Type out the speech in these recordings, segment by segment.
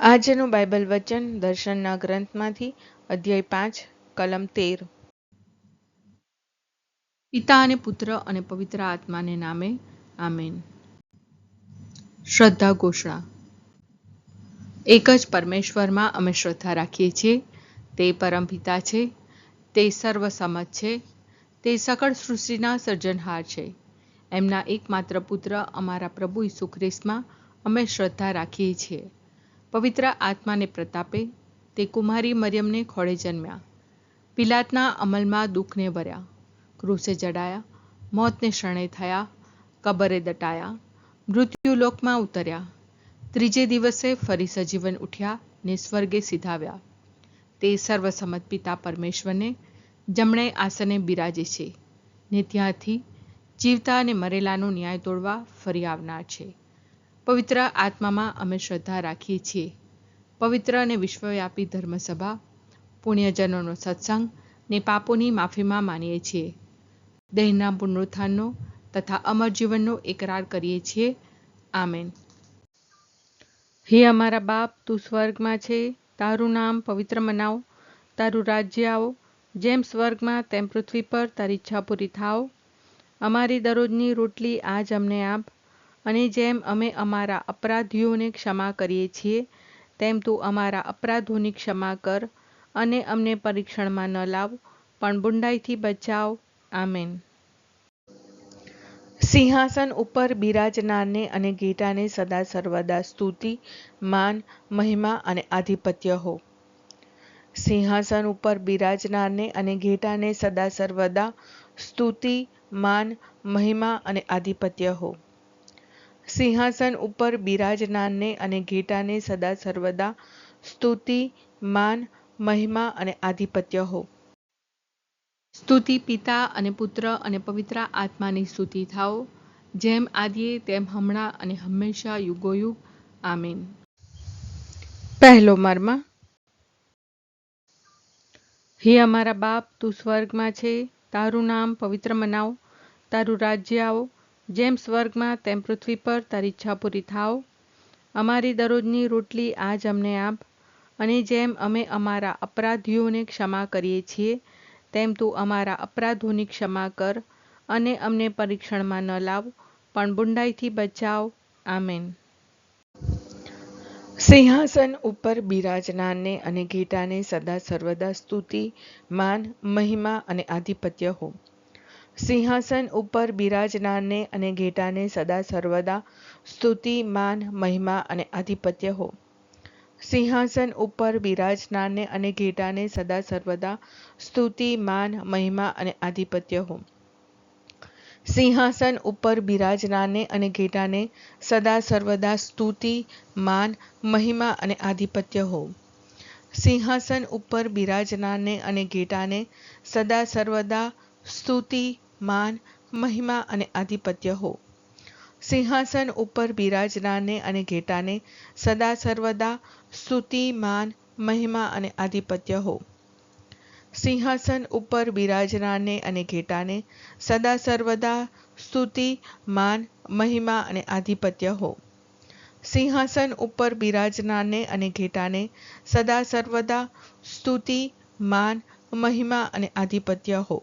આજનું બાઇબલ વચન દર્શનના ગ્રંથમાંથી અધ્યાય 5 કલમ 13. પિતા અને પુત્ર અને પવિત્ર આત્માને નામે આમેન. શ્રદ્ધા ઘોષણા. એક જ પરમેશ્વરમાં અમે શ્રદ્ધા રાખીએ છીએ. તે પરમપિતા છે, તે સર્વસમત છે, તે સકળ સૃષ્ટિના સર્જનહાર છે. એમના એકમાત્ર પુત્ર અમારા પ્રભુ ઈસુ ખ્રિસ્તમાં અમે શ્રદ્ધા રાખીએ છીએ. પવિત્ર આત્માને પ્રતાપે તે કુમારી મરિયમને ખોળે જન્મ્યા. પિલાતના અમલમાં દુઃખને ભર્યા, ક્રૂસે જડાયા, મોતને શરણે થયા, કબરે દટાયા, મૃત્યુલોકમાં ઉતર્યા, ત્રીજે દિવસે ફરી સજીવન ઉઠ્યા ને સ્વર્ગે સીધાવ્યા. તે સર્વસમત પિતા પરમેશ્વરને જમણે આસને બિરાજે છે ને ત્યાંથી જીવતા અને મરેલાનો ન્યાય તોડવા ફરી આવનાર છે. પવિત્ર આત્મામાં અમે શ્રદ્ધા રાખીએ છીએ. પવિત્ર અને વિશ્વવ્યાપી ધર્મસભા, પુણ્યજનોનો સત્સંગ ને પાપોની માફીમાં માનીએ છીએ. દેહના પુનરુત્થાનનો તથા અમર જીવનનો એકરાર કરીએ છીએ. આમેન. હે અમારા બાપ, તું સ્વર્ગમાં છે, તારું નામ પવિત્ર મનાવો, તારું રાજ્ય આવો, જેમ સ્વર્ગમાં તેમ પૃથ્વી પર તારી ઈચ્છા પૂરી થાવ. અમારી દરરોજની રોટલી આજ અમને આપ, અને જેમ અમે અમારા અપરાધીઓને ક્ષમા કરીએ છીએ તેમ તું અમારા અપરાધોની ક્ષમા કર, અને અમને પરીક્ષણમાં ન લાવ, પણ બુંડાઈથી બચાવ. આમેન. સિંહાસન ઉપર બિરાજનારને અને ઘેટાને સદા સર્વદા સ્તુતિ, માન, મહિમા અને આધિપત્ય હો. સિંહાસન ઉપર બિરાજનારને અને ઘેટાને સદા સર્વદા સ્તુતિ, માન, મહિમા અને આધિપત્ય હો. સિંહાસન ઉપર બિરાજનારને અને ઘેટાને સદા સર્વદા સ્તુતિ, માન, મહિમા અને આધિપત્ય હો. સ્તુતિ પિતા અને પુત્ર અને પવિત્ર આત્માની સ્તુતિ થાઓ, જેમ આદિએ તેમ હમણાં અને હંમેશા યુગોયુગ. આમીન. પહેલો મર્મ. હે અમારા બાપ, તું સ્વર્ગમાં છે, તારું નામ પવિત્ર મનાવો, તારું રાજ્ય આવો, જેમ સ્વર્ગમાં તેમ પૃથ્વી પર તારી ઈચ્છા પૂરી થાવ. અમારી દરરોજની રોટલી આજ અમને આપ, અને જેમ અમે અમારા અપરાધીઓને ક્ષમા કરીએ છીએ તેમ તું અમારા અપરાધોની ક્ષમા કર, અને અમને પરીક્ષણમાં ન લાવ, પણ બુંડાઈથી બચાવ. આમેન. સિંહાસન ઉપર બિરાજનારને અને ઘેટાને સદા સર્વદા સ્તુતિ, માન, મહિમા અને આધિપત્ય હો. સિંહાસન ઉપર બિરાજનારને અને ઘેટાને સદા સર્વદા સ્તુતિ, માન, મહિમા અને આધિપત્ય હો. સિંહાસન ઉપર બિરાજનારને અને ઘેટાને સદા સર્વદા સ્તુતિ, માન, મહિમા અને આધિપત્ય હો. સિંહાસન ઉપર બિરાજનારને અને ઘેટાને સદા સર્વદા સ્તુતિ, માન, મહિમા અને આધિપત્ય હો. સિંહાસન ઉપર બિરાજનારને અને ઘેટાને સદા સર્વદા સ્તુતિ, માન, મહિમા અને આધિપત્ય હો. સિંહાસન ઉપર બિરાજનારને અને ઘેટાને સદા સર્વદા સ્તુતિ, માન, મહિમા અને આધિપત્ય હો. સિંહાસન ઉપર બિરાજનારને અને ઘેટાને સદા સર્વદા સ્તુતિ, માન, મહિમા અને આધિપત્ય હો. સિંહાસન ઉપર બિરાજનારને અને ઘેટાને સદા સર્વદા સ્તુતિ, માન, મહિમા અને આધિપત્ય હો.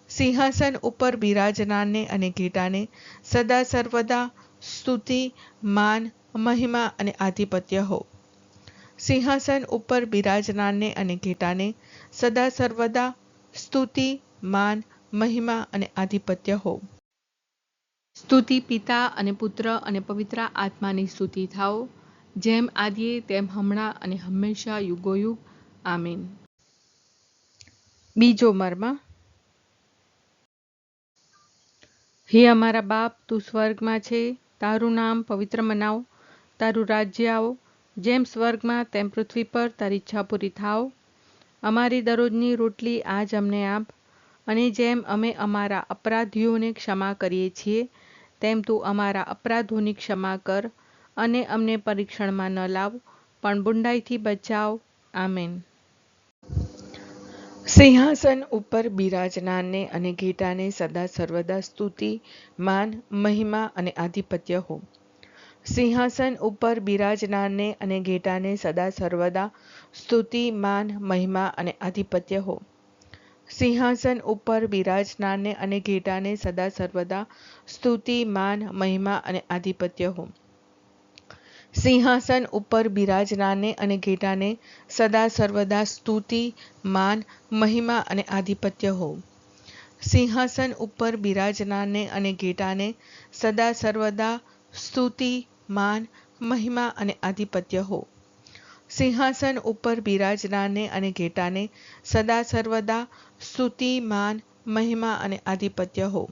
સિંહાસન ઉપર બિરાજનારને અને ઘેટાને સદા સર્વદા સ્તુતિ, માન, મહિમા અને આધિપત્ય હો. સિંહાસન ઉપર બિરાજનારને અને ઘેટાને સદા સર્વદા સ્તુતિ, માન, મહિમા અને આધિપત્ય હો. સ્તુતિ પિતા અને પુત્ર અને પવિત્ર આત્માની સ્તુતિ થાઓ, જેમ આદિએ તેમ હમણાં અને હંમેશા યુગોયુગ. આમીન. બીજો મર્મ. હે અમારા બાપ, તું સ્વર્ગમાં છે, તારું નામ પવિત્ર મનાવો, તારું રાજ્ય આવો, જેમ સ્વર્ગમાં તેમ પૃથ્વી પર તારી ઈચ્છા પૂરી થાવ. અમારી દરરોજની રોટલી આજ અમને આપ, અને જેમ અમે અમારા અપરાધીઓને ક્ષમા કરીએ છીએ તેમ તું અમારા અપરાધોની ક્ષમા કર, અને અમને પરીક્ષણમાં ન લાવ, પણ બુંડાઈથી બચાવ. આમેન. સિંહાસન ઉપર બિરાજનારને અને ઘેટાને સદા સર્વદા સ્તુતિ, માન, મહિમા અને આધિપત્ય હો. સિંહાસન ઉપર બિરાજનારને અને ઘેટાને સદા સર્વદા સ્તુતિ, માન, મહિમા અને આધિપત્ય હો. સિંહાસન ઉપર બિરાજનારને અને ઘેટાને સદા સર્વદા સ્તુતિ, માન, મહિમા અને આધિપત્ય હો. સિંહાસન ઉપર બિરાજનારને અને ઘેટાને સદા સર્વદા સ્તુતિ, માન, મહિમા અને આધિપત્ય હો. સિંહાસન ઉપર બિરાજનારને અને ઘેટાને સદા સર્વદા સ્તુતિ, માન, મહિમા અને આધિપત્ય હો. સિંહાસન ઉપર બિરાજનારને અને ઘેટાને સદા સર્વદા સ્તુતિ, માન, મહિમા અને આધિપત્ય હો.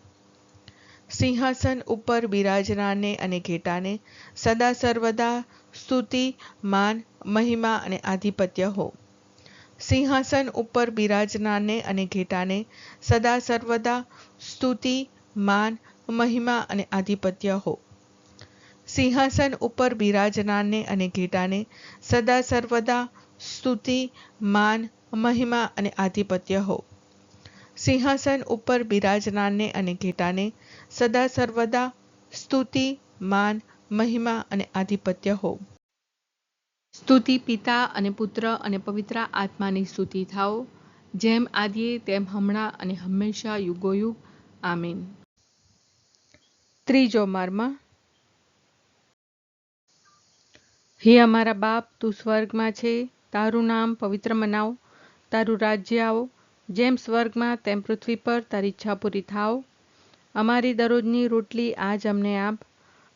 સિંહાસન ઉપર બિરાજનારને અને ઘેટાને સદા સર્વદા સ્તુતિ, માન, મહિમા અને આધિપત્ય હો. સિંહાસન ઉપર બિરાજનારને અને ઘેટાને સદા સર્વદા સ્તુતિ, માન, મહિમા અને આધિપત્ય હો. સિંહાસન ઉપર બિરાજનારને અને ઘેટાને સદા સર્વદા સ્તુતિ, માન, મહિમા અને આધિપત્ય હો. સિંહાસન ઉપર બિરાજનારને અને ઘેટાને સદા સર્વદા સ્તુતિ, માન, મહિમા અને આધિપત્ય હો. સ્તુતિ પિતા અને પુત્ર અને પવિત્ર આત્માની સ્તુતિ થાઓ, જેમ આદિએ તેમ હમણાં અને હંમેશા યુગોયુગ. આમીન. ત્રીજો મર્મ. હે અમારા બાપ, તું સ્વર્ગમાં છે, તારું નામ પવિત્ર મનાવ, તારું રાજ્ય આવો, જેમ સ્વર્ગમાં તેમ પૃથ્વી પર તારી ઈચ્છા પૂરી થાવ. અમારી દરરોજની રોટલી આજ અમને આપ,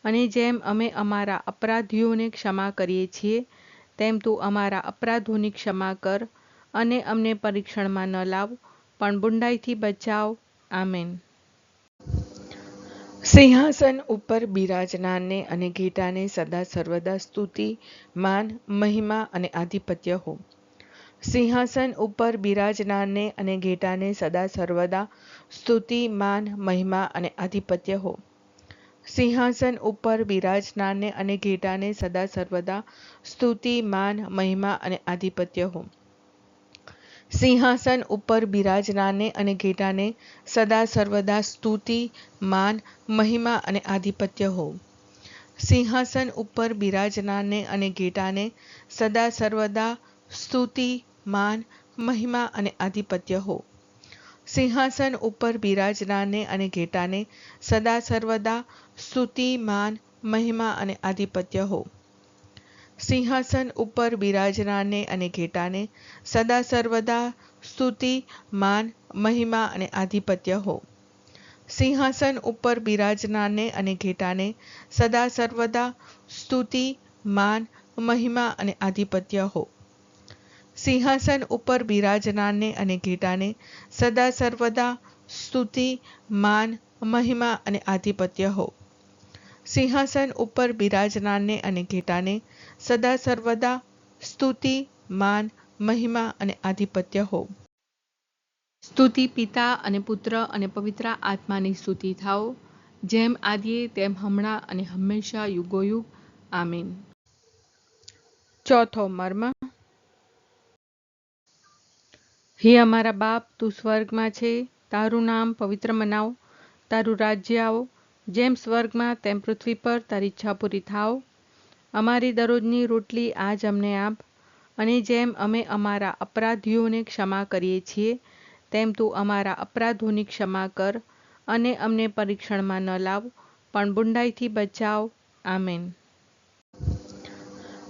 અને જેમ અમે અમારા અપરાધીઓને ક્ષમા કરીએ છીએ, તેમ તું અમારા અપરાધોની ક્ષમા કર, અને અમને પરીક્ષણમાં ન લાવ, પણ બુંડાઈથી બચાવ. આમેન. સિંહાસન ઉપર બિરાજનારને અને ઘેટાને સદા સર્વદા સ્તુતિ, માન, મહિમા અને આધિપત્ય હો. સિંહાસન ઉપર બિરાજનારને અને ઘેટાને સદા સર્વદા સ્તુતિ, માન, મહિમા અને આધિપત્ય હો. સિંહાસન ઉપર બિરાજનારને અને ઘેટાને સદા સર્વદા સ્તુતિ, માન, મહિમા અને આધિપત્ય હો. સિંહાસન ઉપર બિરાજનારને અને ઘેટાને સદા સર્વદા સ્તુતિ, માન, મહિમા અને આધિપત્ય હો. સિંહાસન ઉપર બિરાજનારને અને ઘેટાને સદા સર્વદા સ્તુતિ, માન, મહિમા અને આધિપત્ય હો. સિંહાસન ઉપર બિરાજનારને અને ઘેટાને સદા સર્વદા સ્તુતિ, માન, મહિમા અને આધિપત્ય હો. સિંહાસન ઉપર બિરાજનારને અને ઘેટાને સદા સર્વદા સ્તુતિ, માન, મહિમા અને આધિપત્ય હો. સિંહાસન ઉપર બિરાજનારને અને ઘેટાને સદા સર્વદા સ્તુતિ, માન, મહિમા અને આધિપત્ય હો. સિંહાસન ઉપર બિરાજનારને અને ઘેટાને સદા સર્વદા સ્તુતિ, માન, મહિમા અને આધિપત્ય હો. સિંહાસન ઉપર બિરાજનારને અને ઘેટાને સદા સર્વદા સ્તુતિ, માન, મહિમા અને આધિપત્ય હો. સ્તુતિ પિતા અને પુત્ર અને પવિત્ર આત્માની સ્તુતિ થાઓ, જેમ આદિએ તેમ હમણાં અને હંમેશા યુગોયુગ. આમીન. ચોથો મર્મ. હે અમારા બાપ, તું સ્વર્ગમાં છે, તારું નામ પવિત્ર મનાવ, તારું રાજ્ય આવો, જેમ સ્વર્ગમાં તેમ પૃથ્વી પર તારી ઈચ્છા પૂરી થાવ. અમારી દરરોજની રોટલી આજ અમને આપ, અને જેમ અમે અમારા અપરાધીઓને ક્ષમા કરીએ છીએ, તેમ તું અમારા અપરાધોની ક્ષમા કર, અને અમને પરીક્ષણમાં ન લાવ, પણ બુંડાઈથી બચાવ. આમેન.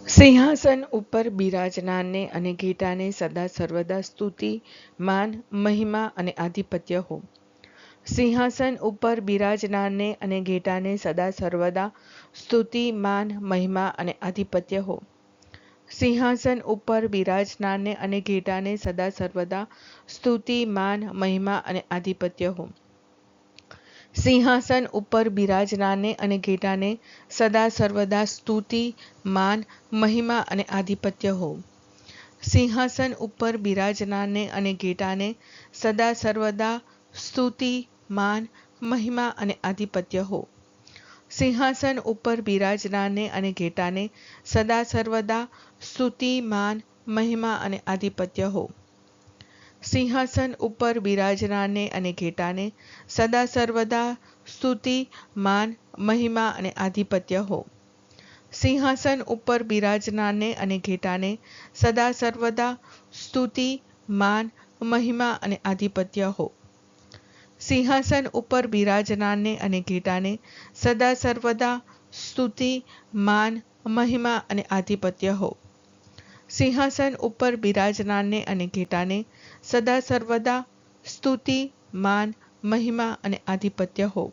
સિંહાસન ઉપર બિરાજનારને અને ઘેટાને સદા સર્વદા સ્તુતિ, માન, મહિમા અને આધિપત્ય હો. સિંહાસન ઉપર બિરાજનારને અને ઘેટાને સદા સર્વદા સ્તુતિ, માન, મહિમા અને આધિપત્ય હો. સિંહાસન ઉપર બિરાજનારને અને ઘેટાને સદા સર્વદા સ્તુતિ, માન, મહિમા અને આધિપત્ય હો. સિંહાસન ઉપર બિરાજનારને અને ઘેટાને સદા સર્વદા સ્તુતિ, માન, મહિમા અને આધિપત્ય હો. સિંહાસન ઉપર બિરાજનારને અને ઘેટાને સદા સર્વદા સ્તુતિ, માન, મહિમા અને આધિપત્ય હો. સિંહાસન ઉપર બિરાજનારને અને ઘેટાને સદા સર્વદા સ્તુતિ, માન, મહિમા અને આધિપત્ય હો. સિંહાસન ઉપર બિરાજનારને અને ઘેટાને સદા સર્વદા સ્તુતિ, માન, મહિમા અને આધિપત્ય હો. સિંહાસન ઉપર બિરાજનારને અને ઘેટાને સદા સર્વદા સ્તુતિ, માન, મહિમા અને આધિપત્ય હો. સિંહાસન ઉપર બિરાજનારને અને ઘેટાને સદા સર્વદા સ્તુતિ, માન, મહિમા અને આધિપત્ય હો. સિંહાસન ઉપર બિરાજનારને અને ઘેટાને સદા સર્વદા સ્તુતિ, માન, મહિમા અને આધિપત્ય હો.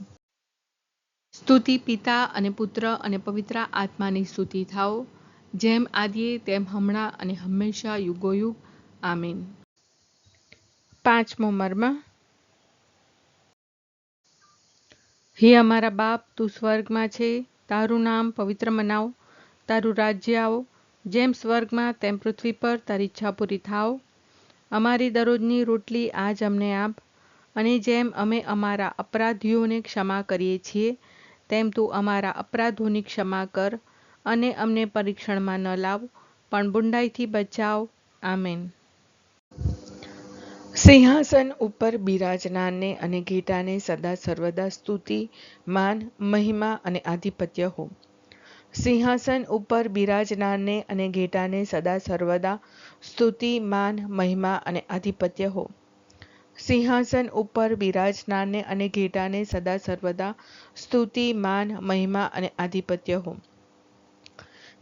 સ્તુતિ પિતા અને પુત્ર અને પવિત્ર આત્માની સ્તુતિ થાઓ, જેમ આદિએ તેમ હમણાં અને હંમેશા યુગોયુગ. આમીન. પાંચમો મર્મ. હે અમારા બાપ, તું સ્વર્ગમાં છે, તારું નામ પવિત્ર મનાવ, તારું રાજ્ય આવો, જેમ સ્વર્ગમાં તેમ પૃથ્વી પર તારી ઈચ્છા પૂરી થાવ. અમારી દરરોજની રોટલી આજ અમને આપ, અને જેમ અમે અમારા અપરાધીઓને ક્ષમા કરીએ છીએ, તેમ તું અમારા અપરાધોની ક્ષમા કર, અને અમને પરીક્ષણમાં ન લાવ, પણ બુંડાઈથી બચાવ. આમેન. સિંહાસન ઉપર બિરાજનારને અને ઘેટાને સદા સર્વદા સ્તુતિ, માન, મહિમા અને આધિપત્ય હો. સિંહાસન ઉપર બિરાજનારને અને ઘેટાને સદા સર્વદા સ્તુતિ, માન, મહિમા અને આધિપત્ય હો. સિંહાસન ઉપર બિરાજનારને અને ઘેટાને સદા સર્વદા સ્તુતિ, માન, મહિમા અને આધિપત્ય હો.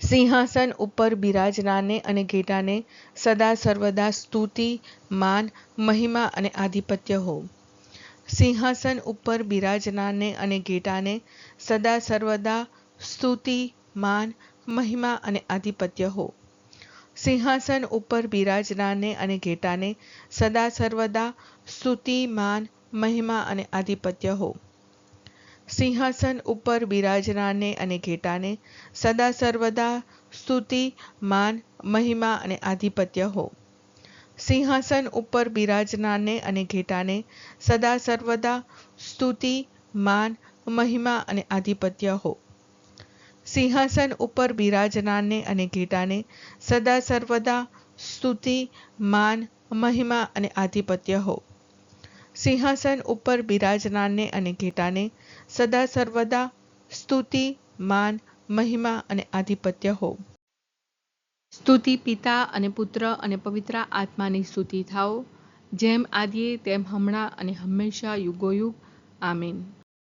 સિંહાસન ઉપર બિરાજનારને અને ઘેટાને સદા સર્વદા સ્તુતિ, માન, મહિમા અને આધિપત્ય હો. સિંહાસન ઉપર બિરાજનારને અને ઘેટાને સદા સર્વદા સ્તુતિ, માન, મહિમા અને આધિપત્ય હો. સિંહાસન ઉપર બિરાજનારને અને ઘેટાને સદા સર્વદા સ્તુતિ, માન, મહિમા અને આધિપત્ય હો. સિંહાસન ઉપર બિરાજનારને અને ઘેટાને સદા સર્વદા સ્તુતિ, માન, મહિમા અને આધિપત્ય હો. સિંહાસન ઉપર બિરાજનારને અને ઘેટાને સદા સર્વદા સ્તુતિ, માન, મહિમા અને આધિપત્ય હો. સિંહાસન ઉપર બિરાજનારને અને ઘેટાને સદા સર્વદા સ્તુતિ, માન, મહિમા અને આધિપત્ય હો. સિંહાસન ઉપર બિરાજનારને અને ઘેટાને સદા સર્વદા સ્તુતિ, માન, મહિમા અને આધિપત્ય હો. સ્તુતિ પિતા અને પુત્ર અને પવિત્ર આત્માની સ્તુતિ થાઓ, જેમ આદિએ તેમ હમણાં અને હંમેશા યુગોયુગ. આમીન.